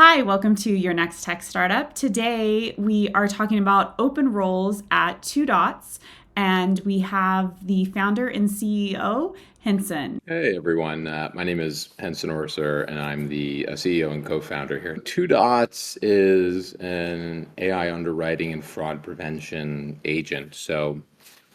Hi, welcome to your next tech startup. Today we are talking about open roles at Two Dots, and we have the founder and CEO, Henson. Hey everyone, my name is Henson Orser, and I'm the CEO and co-founder here. Two Dots is an AI underwriting and fraud prevention agent. So,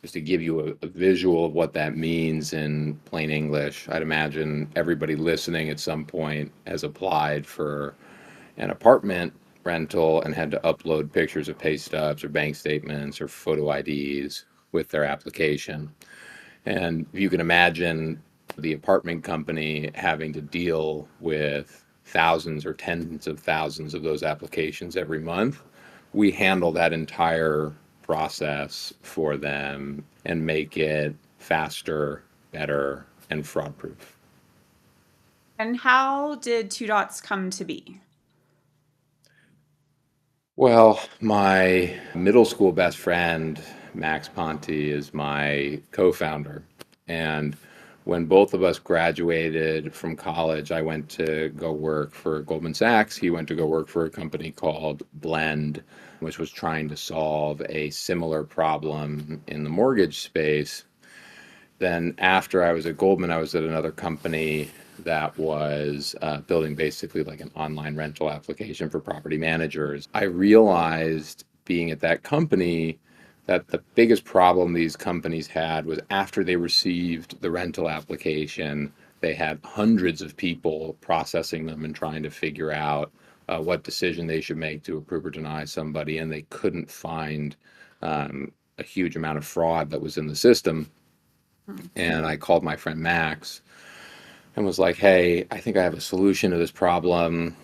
just to give you a visual of what that means in plain English, I'd imagine everybody listening at some point has applied for an apartment rental and had to upload pictures of pay stubs or bank statements or photo IDs with their application. And you can imagine the apartment company having to deal with thousands or tens of thousands of those applications every month. We handle that entire process for them and make it faster, better, and fraud proof. And how did Two Dots come to be? Well, my middle school best friend, Max Ponte, is my co-founder. And when both of us graduated from college, I went to go work for Goldman Sachs. He went to go work for a company called Blend, which was trying to solve a similar problem in the mortgage space. Then after I was at Goldman, I was at another company that was building basically like an online rental application for property managers. I realized being at that company that the biggest problem these companies had was after they received the rental application, they had hundreds of people processing them and trying to figure out what decision they should make to approve or deny somebody, and they couldn't find a huge amount of fraud that was in the system. And I called my friend Max and was like, hey, I think I have a solution to this problem.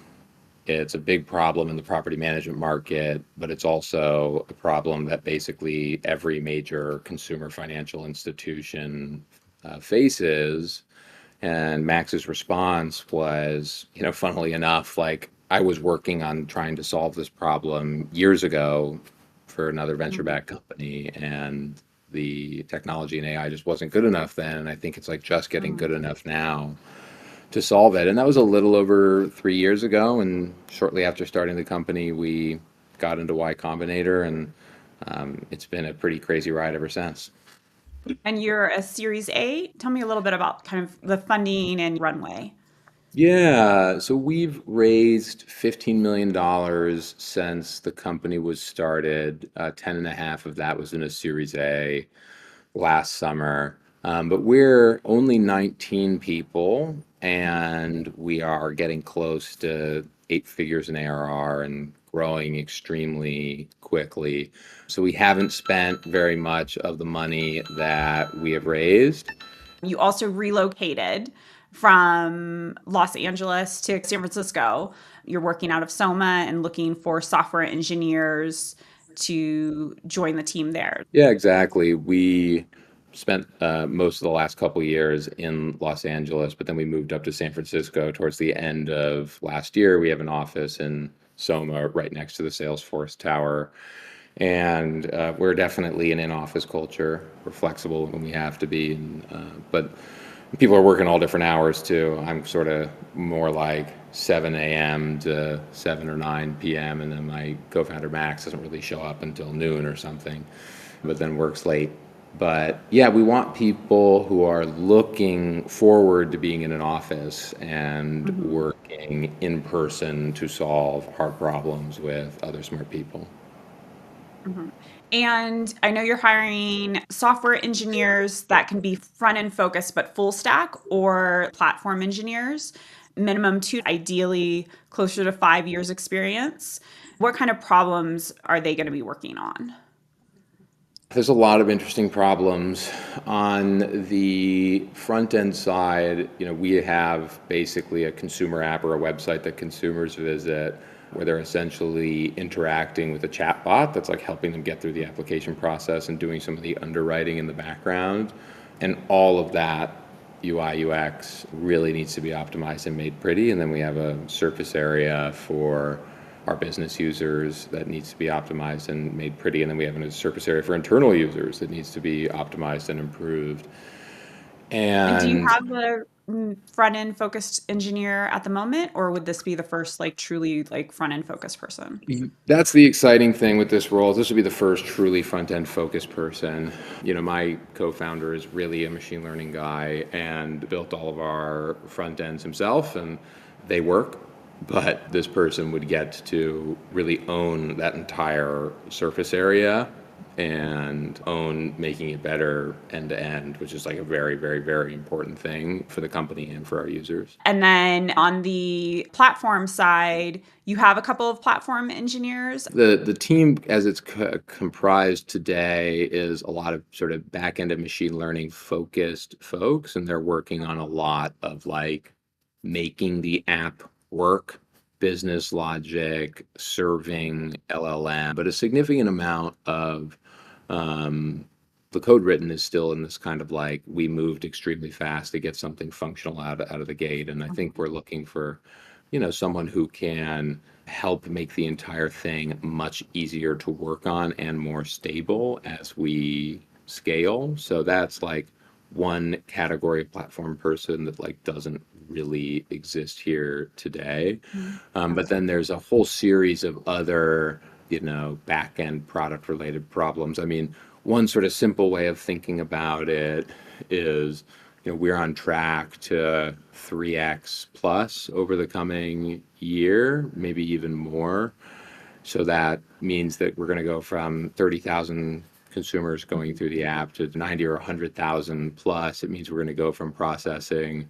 It's a big problem in the property management market, but it's also a problem that basically every major consumer financial institution faces. And Max's response was, funnily enough, like I was working on trying to solve this problem years ago for another venture-backed company, and the technology and AI just wasn't good enough then. And I think it's like just getting good enough now to solve it. And that was a little over 3 years ago. And shortly after starting the company, we got into Y Combinator, and it's been a pretty crazy ride ever since. And you're a Series A. Tell me a little bit about kind of the funding and runway. Yeah, so we've raised $15 million since the company was started. 10 and a half of that was in a Series A last summer. But we're only 19 people, and we are getting close to eight figures in ARR and growing extremely quickly. So we haven't spent very much of the money that we have raised. You also relocated from Los Angeles to San Francisco. You're working out of Soma and looking for software engineers to join the team there. Yeah, exactly. We spent most of the last couple years in Los Angeles, but then we moved up to San Francisco towards the end of last year. We have an office in Soma right next to the Salesforce Tower. And we're definitely an in-office culture. We're flexible when we have to be, but people are working all different hours too. I'm sort of more like 7 a.m. to 7 or 9 p.m. And then my co-founder Max doesn't really show up until noon or something, but then works late. But yeah, we want people who are looking forward to being in an office and Mhm. working in person to solve hard problems with other smart people. Mhm. And I know you're hiring software engineers that can be front end focused, but full stack or platform engineers, minimum two, ideally closer to 5 years experience. What kind of problems are they going to be working on? There's a lot of interesting problems. On the front end side, we have basically a consumer app or a website that consumers visit where they're essentially interacting with a chat bot that's like helping them get through the application process and doing some of the underwriting in the background. And all of that UI UX really needs to be optimized and made pretty. And then we have a surface area for our business users that needs to be optimized and made pretty. And then we have a surface area for internal users that needs to be optimized and improved. And do you And have a front end focused engineer at the moment, or would this be the first like truly like front end focused person? That's the exciting thing with this role. This would be the first truly front-end focused person. My co-founder is really a machine learning guy and built all of our front ends himself, and they work. But this person would get to really own that entire surface area and own making it better end to end, which is like a very, very, very important thing for the company and for our users. And then on the platform side, you have a couple of platform engineers. The team as it's comprised today is a lot of sort of back end of machine learning focused folks, and they're working on a lot of like making the app work, business logic, serving LLM, but a significant amount of um, the code written is still in this kind of like we moved extremely fast to get something functional out of the gate, and I think we're looking for someone who can help make the entire thing much easier to work on and more stable as we scale. So that's like one category of platform person that like doesn't really exist here today. Mhm. But then there's a whole series of other, back end product related problems. I mean, one sort of simple way of thinking about it is, we're on track to 3x plus over the coming year, maybe even more. So that means that we're going to go from 30,000 consumers going through the app to 90 or 100,000 plus. It means we're going to go from processing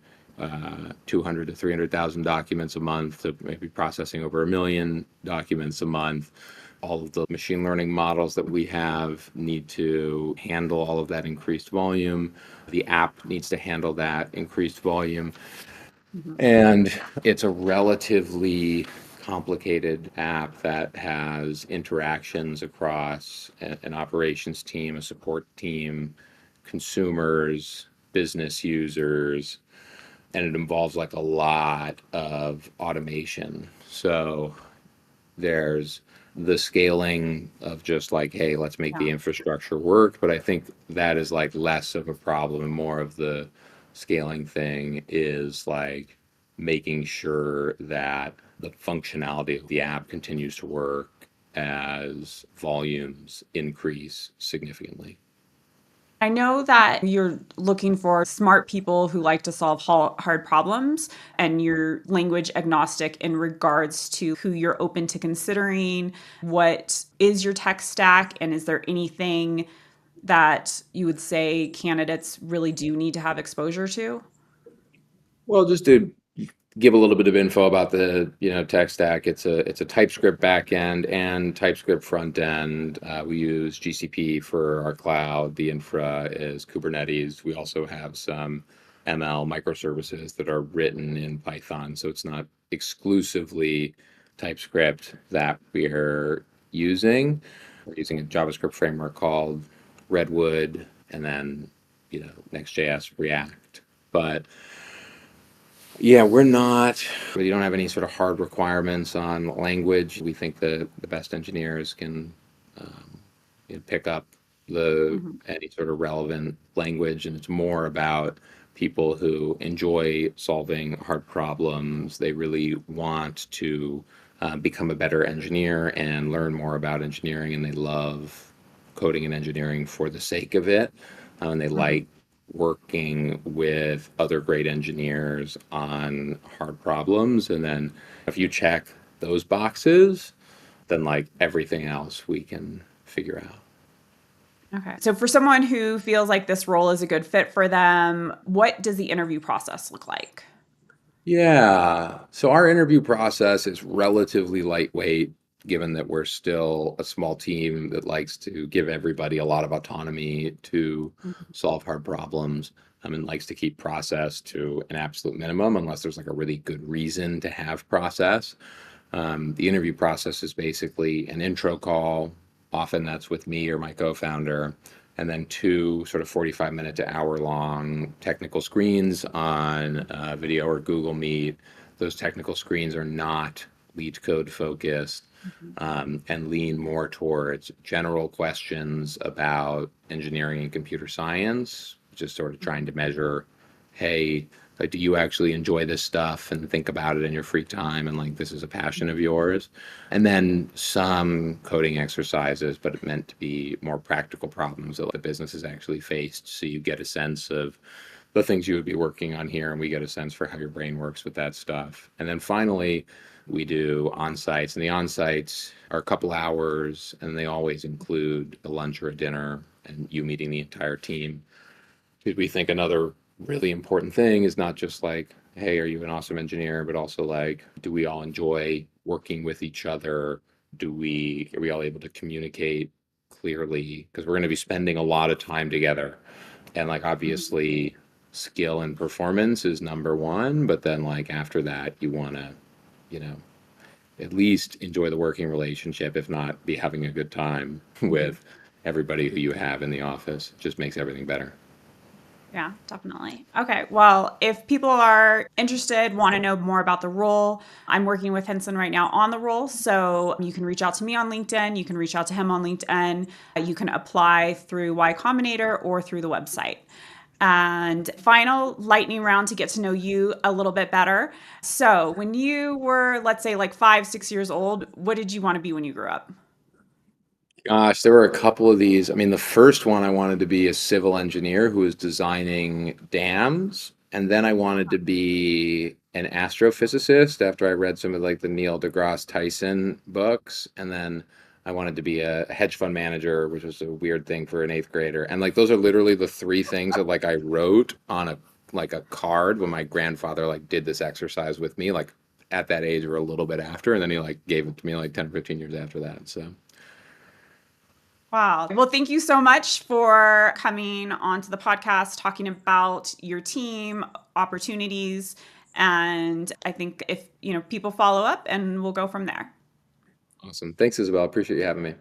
200 to 300,000 documents a month to maybe processing over 1 million documents a month. All of the machine learning models that we have need to handle all of that increased volume. The app needs to handle that increased volume. Mhm. And it's a relatively complicated app that has interactions across an operations team, a support team, consumers, business users, and it involves like a lot of automation. So there's the scaling of just like, hey, let's make the Yeah. infrastructure work. But I think that is like less of a problem, and more of the scaling thing is like making sure that the functionality of the app continues to work as volumes increase significantly. I know that you're looking for smart people who like to solve hard problems, and you're language agnostic in regards to who you're open to considering. What is your tech stack, and is there anything that you would say candidates really do need to have exposure to? Well, just to give a little bit of info about the tech stack, it's a TypeScript backend and TypeScript front end. We use GCP for our cloud. The infra is Kubernetes. We also have some ML microservices that are written in Python, so it's not exclusively TypeScript that we're using. We're using a JavaScript framework called Redwood, and then Next.js, React, but yeah, we don't have any sort of hard requirements on language. We think the best engineers can pick up Mhm. any sort of relevant language, and it's more about people who enjoy solving hard problems. They really want to become a better engineer and learn more about engineering, and they love coding and engineering for the sake of it. And they Mhm. like working with other great engineers on hard problems. And then if you check those boxes, then like everything else we can figure out. Okay. So, for someone who feels like this role is a good fit for them, what does the interview process look like? Yeah. So our interview process is relatively lightweight, given that we're still a small team that likes to give everybody a lot of autonomy to Mhm. solve hard problems. And likes to keep process to an absolute minimum unless there's like a really good reason to have process. The interview process is basically an intro call. Often that's with me or my co-founder, and then two sort of 45-minute to hour long technical screens on video or Google Meet. Those technical screens are not lead code focused, Mhm. and lean more towards general questions about engineering and computer science, just sort of trying to measure, hey, Like, do you actually enjoy this stuff and think about it in your free time? And like, this is a passion of yours. And then some coding exercises, but it meant to be more practical problems that the business has actually faced. So you get a sense of the things you would be working on here, and we get a sense for how your brain works with that stuff. And then finally, we do on-sites, and the on-sites are a couple hours, and they always include a lunch or a dinner, and you meeting the entire team. Because we think another really important thing is not just like, hey, are you an awesome engineer, but also like, do we all enjoy working with each other? Are we all able to communicate clearly? Because we're going to be spending a lot of time together. And like, obviously, skill and performance is number one, but then like after that, you want to, you know, at least enjoy the working relationship, if not be having a good time with everybody who you have in the office. It just makes everything better. Yeah, definitely. Okay. Well, if people are interested, want to know more about the role, I'm working with Henson right now on the role. So you can reach out to me on LinkedIn. You can reach out to him on LinkedIn. You can apply through Y Combinator or through the website. And final lightning round to get to know you a little bit better. So when you were, let's say, like 5, 6 years old, what did you want to be when you grew up? Gosh, there were a couple of these. I mean, the first one I wanted to be a civil engineer who was designing dams, and then I wanted to be an astrophysicist after I read some of like the Neil deGrasse Tyson books, and then I wanted to be a hedge fund manager, which was a weird thing for an eighth grader. And like those are literally the three things that like I wrote on a card when my grandfather like did this exercise with me, like at that age or a little bit after, and then he like gave it to me like 10, 15 years after that. So. Wow. Well, thank you so much for coming onto the podcast, talking about your team, opportunities, and I think if, people follow up and we'll go from there. Awesome. Thanks, Isabel. Appreciate you having me.